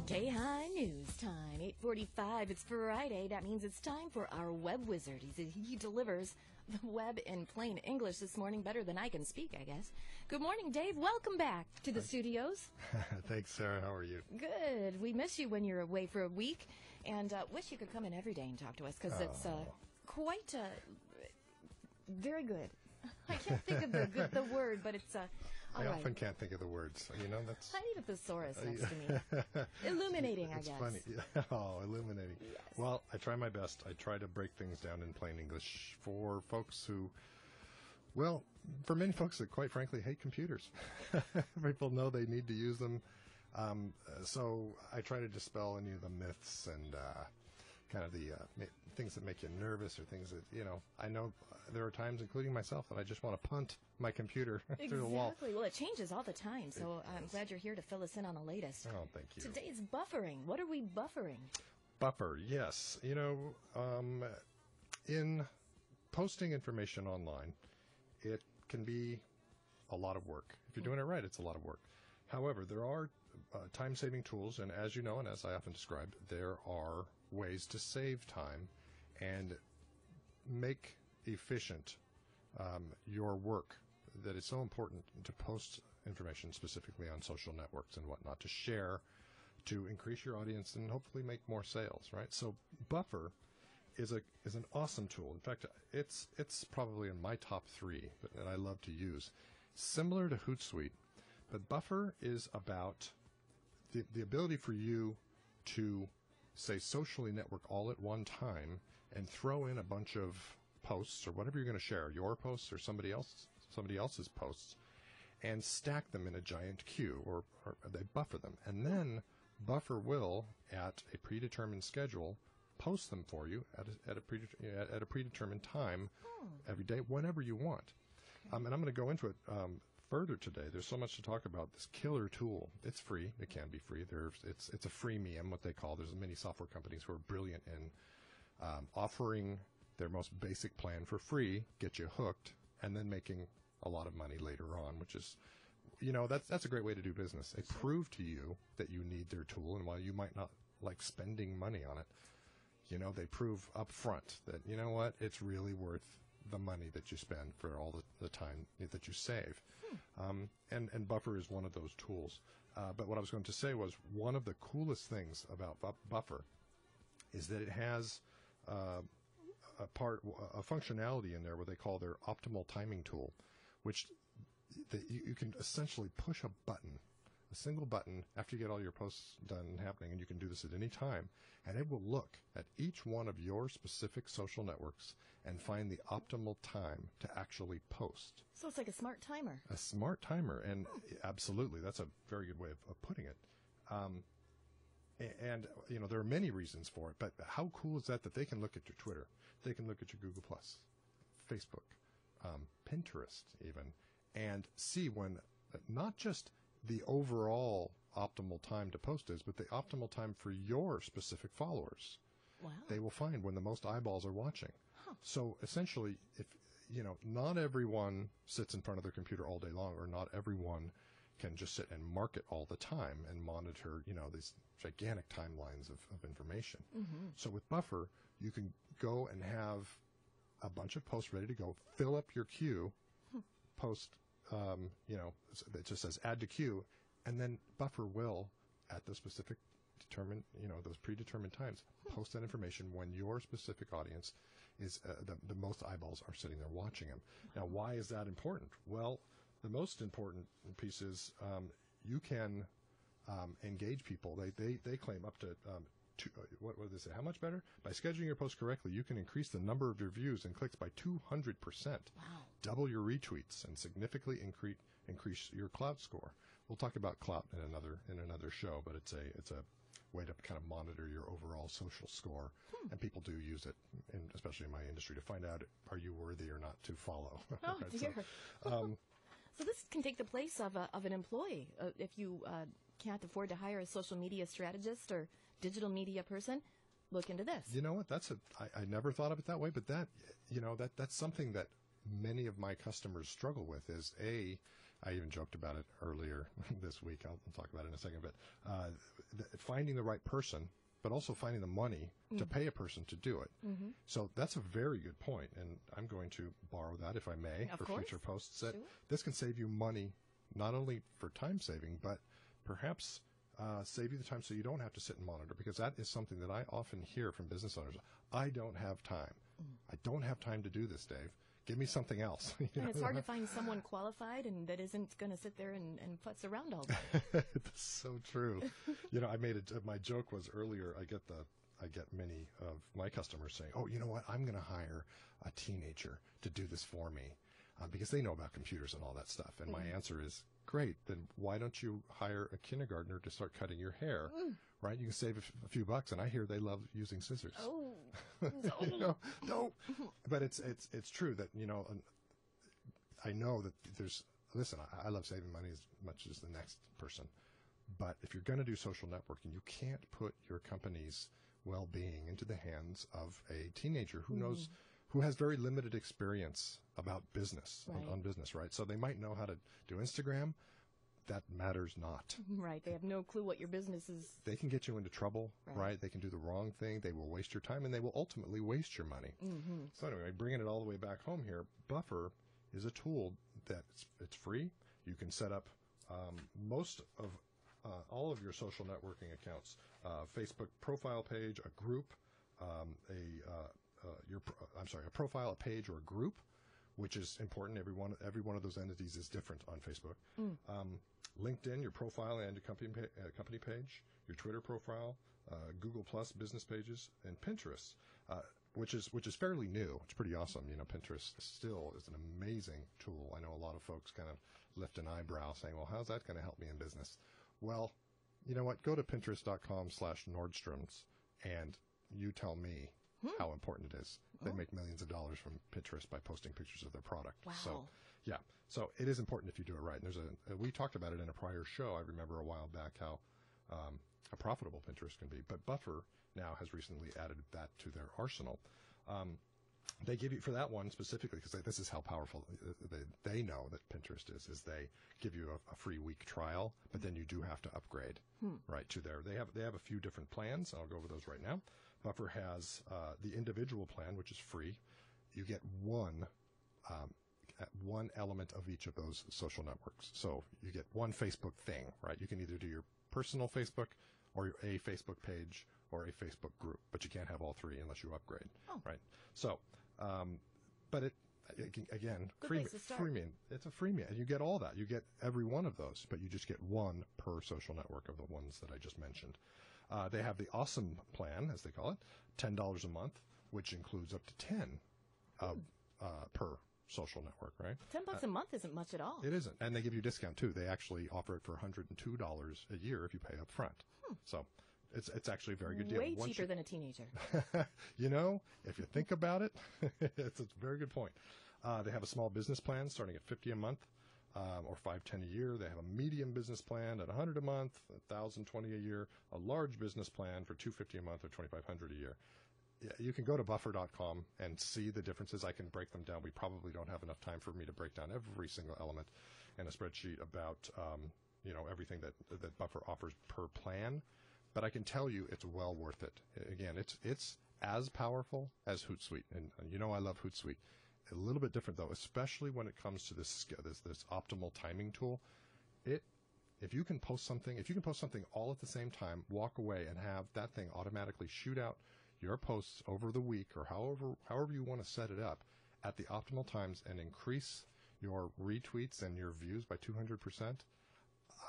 KAHI News Time, 8:45. It's Friday. That means it's time for our web wizard. He delivers the web in plain English this morning, better than I can speak, I guess. Good morning, Dave. Welcome back to the studios. Thanks, Sarah. How are you? Good. We miss you when you're away for a week, and wish you could come in every day and talk to us, because it's quite very good. I can't think of the word, but it's I often can't think of the words. You know, that's. I need a thesaurus next to me. Illuminating, I guess. It's funny. Yeah. Oh, illuminating. Yes. Well, I try my best. I try to break things down in plain English for folks who, well, for many folks that quite frankly hate computers. People know they need to use them. So I try to dispel any of the myths and kind of the things that make you nervous, or things that, you know, I know there are times, including myself, that I just want to punt my computer through the wall. Exactly. Well, it changes all the time, so I'm glad you're here to fill us in on the latest. Oh, thank you. Today's buffering. What are we buffering? Buffer, yes. You know, in posting information online, it can be a lot of work. If you're doing it right, it's a lot of work. However, there are time-saving tools, and as you know, and as I often described, there are ways to save time and make efficient your work that is so important to post information specifically on social networks and whatnot, to share, to increase your audience and hopefully make more sales, right? So Buffer is an awesome tool. In fact, it's probably in my top 3 that I love to use. Similar to Hootsuite, but Buffer is about the ability for you to, say, socially network all at one time and throw in a bunch of posts or whatever you're going to share, your posts or somebody else's posts, and stack them in a giant queue, or they buffer them. And then Buffer will, at a predetermined schedule, post them for you at a predetermined time every day, whenever you want. And I'm going to go into it further today. There's so much to talk about this killer tool. It's free. It can be free. It's a freemium, what they call. There's many software companies who are brilliant in offering their most basic plan for free, get you hooked, and then making a lot of money later on, which is, you know, that's a great way to do business. They prove to you that you need their tool, and while you might not like spending money on it, you know, they prove up front that, you know what, it's really worth the money that you spend for all the time that you save. And Buffer is one of those tools. But what I was going to say was, one of the coolest things about Buffer is that it has a functionality in there where they call their optimal timing tool, which you can essentially push a button, a single button, after you get all your posts done and happening, and you can do this at any time, and it will look at each one of your specific social networks and find the optimal time to actually post. So it's like a smart timer. A smart timer, and absolutely, that's a very good way of putting it. And, you know, there are many reasons for it, but how cool is that they can look at your Twitter, they can look at your Google+, Facebook, Pinterest even, and see when not just the overall optimal time to post is, but the optimal time for your specific followers. Wow. They will find when the most eyeballs are watching. So essentially, if, you know, not everyone sits in front of their computer all day long, or not everyone can just sit and market all the time and monitor, you know, these gigantic timelines of information. So with Buffer, you can go and have a bunch of posts ready to go, fill up your queue, post, you know, it just says add to queue, and then Buffer will, at the specific determined, you know, those predetermined times, post that information when your specific audience is, the most eyeballs are sitting there watching them. Now, why is that important? Well, the most important piece is you can engage people. They claim up to what did they say? How much better? By scheduling your post correctly, you can increase the number of your views and clicks by 200%. Wow. Double your retweets and significantly increase your clout score. We'll talk about clout in another show, but it's a way to kind of monitor your overall social score, and people do use it, especially in my industry, to find out, are you worthy or not to follow. Oh, right? dear. So this can take the place of an employee. If you can't afford to hire a social media strategist or digital media person, look into this. You know what? I never thought of it that way, but that, you know, that's something that many of my customers struggle with is I even joked about it earlier this week. I'll talk about it in a second, but finding the right person, but also finding the money to pay a person to do it. Mm-hmm. So that's a very good point, and I'm going to borrow that, if I may, for future posts. That this can save you money, not only for time saving, but perhaps save you the time so you don't have to sit and monitor, because that is something that I often hear from business owners. I don't have time. I don't have time to do this, Dave. Give me something else. And it's hard to find someone qualified and that isn't going to sit there and futz around all day. That's so true. I made my joke was earlier. I get many of my customers saying, "Oh, you know what? I'm going to hire a teenager to do this for me because they know about computers and all that stuff." And my answer is, "Great. Then why don't you hire a kindergartner to start cutting your hair? Right? You can save a few bucks." And I hear they love using scissors. Oh. No. But it's true that, I know that listen, I love saving money as much as the next person. But if you're going to do social networking, you can't put your company's well-being into the hands of a teenager who has very limited experience about business, on business, right? So they might know how to do Instagram. That matters not. Right. They have no clue what your business is. They can get you into trouble, right? They can do the wrong thing. They will waste your time, and they will ultimately waste your money. Mm-hmm. So anyway, bringing it all the way back home here, Buffer is a tool it's free. You can set up most of all of your social networking accounts, Facebook profile page, a group, a profile, a page, or a group, which is important. Every one of those entities is different on Facebook. LinkedIn, your profile and your company page, your Twitter profile, Google Plus business pages, and Pinterest, which is fairly new. It's pretty awesome. Pinterest still is an amazing tool. I know a lot of folks kind of lift an eyebrow saying, "Well, how's that going to help me in business?" Well, you know what? Go to Pinterest.com/Nordstrom's and you tell me how important it is. They make millions of dollars from Pinterest by posting pictures of their product. Wow. So it is important if you do it right. And we talked about it in a prior show. I remember a while back how profitable Pinterest can be. But Buffer now has recently added that to their arsenal. They give you, for that one specifically, because this is how powerful they know that Pinterest is they give you a free week trial, but then you do have to upgrade right to they have a few different plans. I'll go over those right now. Buffer has the individual plan, which is free. You get one element of each of those social networks. So you get one Facebook thing, right? You can either do your personal Facebook or a Facebook page or a Facebook group, but you can't have all three unless you upgrade, right? So, but again, freemium. It's a freemium, and you get all that. You get every one of those, but you just get one per social network of the ones that I just mentioned. They have the awesome plan, as they call it, $10 a month, which includes up to 10 per social network, right? $10 a month isn't much at all. It isn't. And they give you a discount, too. They actually offer it for $102 a year if you pay up front. So it's actually a very good deal. Way cheaper than a teenager. If you think about it, it's a very good point. They have a small business plan starting at $50 a month. Or $510 a year. They have a medium business plan at $100 a month, $1,020 a year, a large business plan for $250 a month or $2,500 a year. You can go to buffer.com and see the differences. I can break them down. We probably don't have enough time for me to break down every single element in a spreadsheet about everything that Buffer offers per plan. But I can tell you it's well worth it. Again, it's as powerful as Hootsuite, and I love Hootsuite. A little bit different though, especially when it comes to this optimal timing tool. If you can post something all at the same time, walk away and have that thing automatically shoot out your posts over the week or however you want to set it up at the optimal times and increase your retweets and your views by 200%,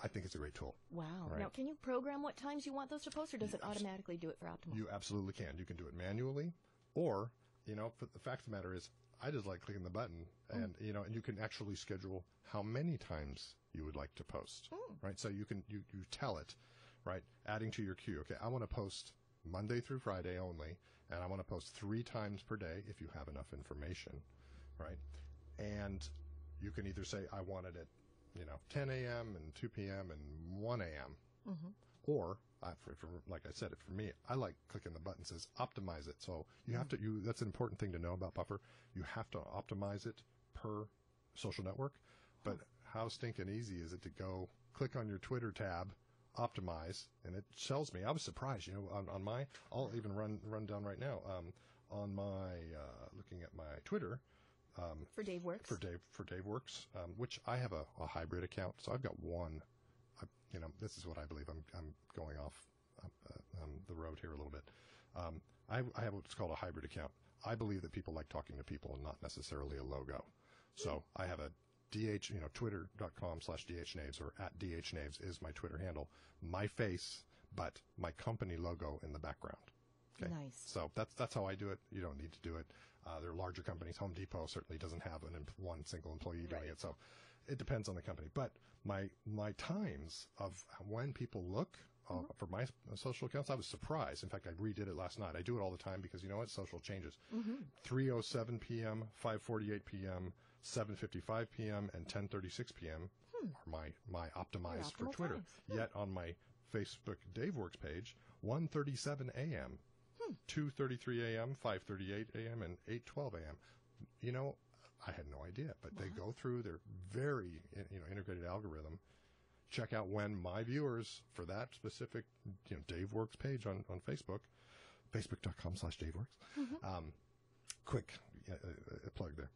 I think it's a great tool. Wow. Right? Now, can you program what times you want those to post, or does it automatically do it for optimal? You absolutely can. You can do it manually, or, but the fact of the matter is, I just like clicking the button, and and you can actually schedule how many times you would like to post, right? So you tell it, right? Adding to your queue. Okay, I want to post Monday through Friday only, and I want to post 3 times per day if you have enough information, right? And you can either say I want it at 10 a.m. and 2 p.m. and 1 a.m. Or like I said, for me, I like clicking the button that says optimize it. So you have to. That's an important thing to know about Buffer. You have to optimize it per social network. But how stinking easy is it to go click on your Twitter tab, optimize, and it tells me. I was surprised, on my, I'll even run down right now, on my, looking at my Twitter, for Dave Works. For Dave Works, which I have a hybrid account, so I've got one. This is what I believe. I'm going off the road here a little bit. I have what's called a hybrid account. I believe that people like talking to people and not necessarily a logo. So I have a twitter.com/DHNaves or @DHNaves is my Twitter handle. My face, but my company logo in the background. Okay. Nice. So that's how I do it. You don't need to do it. There are larger companies. Home Depot certainly doesn't have one single employee doing it. So it depends on the company. But my times of when people look for my social accounts, I was surprised. In fact, I redid it last night. I do it all the time because you know what? Social changes. 3:07 p.m., 5:48 p.m., 7:55 p.m., and 10:36 p.m. are my optimized for Twitter. Yet on my Facebook Dave Works page, 1:37 a.m., 2:33 a.m., 5:38 a.m., and 8:12 a.m. I had no idea, but they go through their very integrated algorithm, check out when my viewers for that specific Dave Works page on Facebook, facebook.com/DaveWorks. Quick plug there.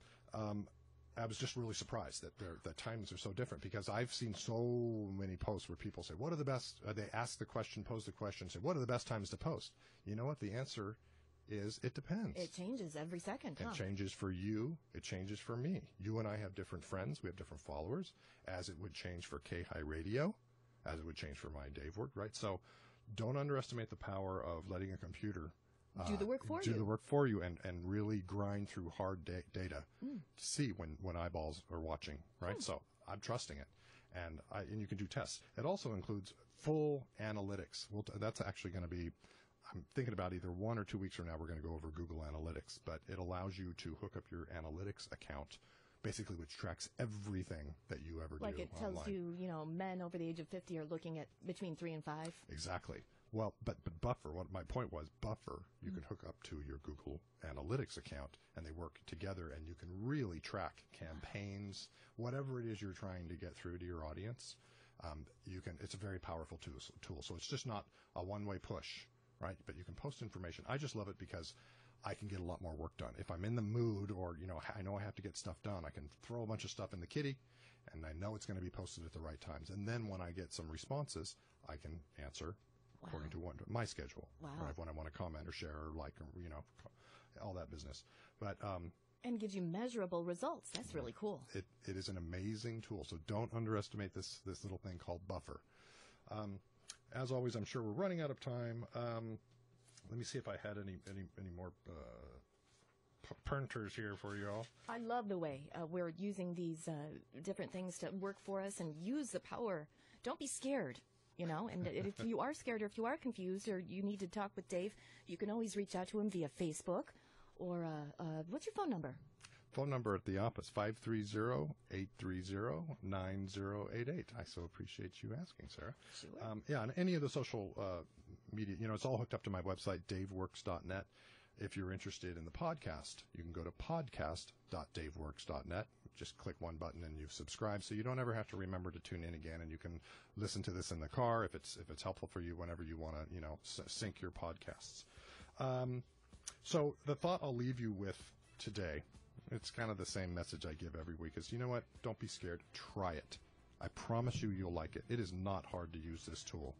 I was just really surprised that the times are so different because I've seen so many posts where people say, what are the best, they ask the question, pose the question, say, what are the best times to post? You know what? The answer is it depends. It changes every second. It changes for you. It changes for me. You and I have different friends. We have different followers, as it would change for KAHI Radio, as it would change for my Dave Work, right? So don't underestimate the power of letting a computer do the work for you and really grind through hard data to see when eyeballs are watching, right? So I'm trusting it. And you can do tests. It also includes full analytics. That's actually going to be, I'm thinking about either 1 or 2 weeks from now, we're going to go over Google Analytics, but it allows you to hook up your analytics account, basically, which tracks everything that you ever do online. Like it tells you, men over the age of 50 are looking at between 3 and 5. Exactly. Well, but Buffer, what my point was, Buffer, you can hook up to your Google Analytics account, and they work together, and you can really track campaigns, whatever it is you're trying to get through to your audience. It's a very powerful tool. So it's just not a one-way push, right? But you can post information. I just love it because I can get a lot more work done. If I'm in the mood or, I know I have to get stuff done, I can throw a bunch of stuff in the kitty, and I know it's going to be posted at the right times. And then when I get some responses, I can answer according to my schedule, right? When I want to comment or share or like, all that business. But and gives you measurable results. That's really cool. It is an amazing tool. So don't underestimate this little thing called Buffer. As always, I'm sure we're running out of time. Let me see if I had any more printers here for you all. I love the way we're using these different things to work for us and use the power. Don't be scared. And if you are scared or if you are confused or you need to talk with Dave, you can always reach out to him via Facebook or what's your phone number? Phone number at the office, 530-830-9088. I so appreciate you asking, Sarah. Sure. And any of the social media, it's all hooked up to my website, daveworks.net. If you're interested in the podcast, you can go to podcast.daveworks.net. Just click one button and you subscribe, so you don't ever have to remember to tune in again, and you can listen to this in the car if it's helpful for you whenever you want to sync your podcasts. So the thought I'll leave you with today, it's kind of the same message I give every week, is don't be scared. Try it. I promise you'll like it. It is not hard to use this tool.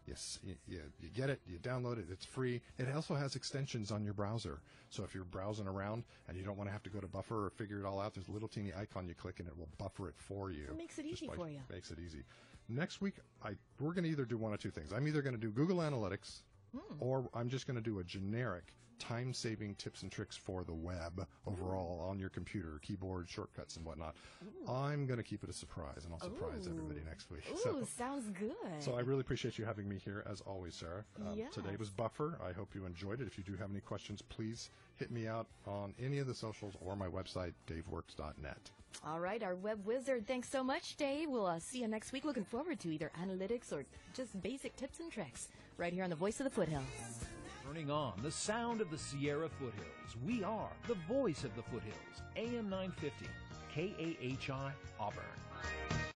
Yes, you get it, you download it, it's free. It also has extensions on your browser. So if you're browsing around and you don't want to have to go to Buffer or figure it all out, there's a little teeny icon you click and it will buffer it for you. It makes it easy for you. Makes it easy. Next week, we're going to either do one of two things. I'm either going to do Google Analytics or I'm just going to do a generic time-saving tips and tricks for the web overall on your computer, keyboard, shortcuts, and whatnot. I'm going to keep it a surprise, and I'll surprise everybody next week. Sounds good. So I really appreciate you having me here, as always, Sarah. Yes. Today was Buffer. I hope you enjoyed it. If you do have any questions, please hit me out on any of the socials or my website, daveworks.net. All right, our web wizard. Thanks so much, Dave. We'll see you next week. Looking forward to either analytics or just basic tips and tricks right here on the Voice of the Foothills. Turning on the sound of the Sierra Foothills. We are the voice of the foothills. AM 950, KAHI Auburn.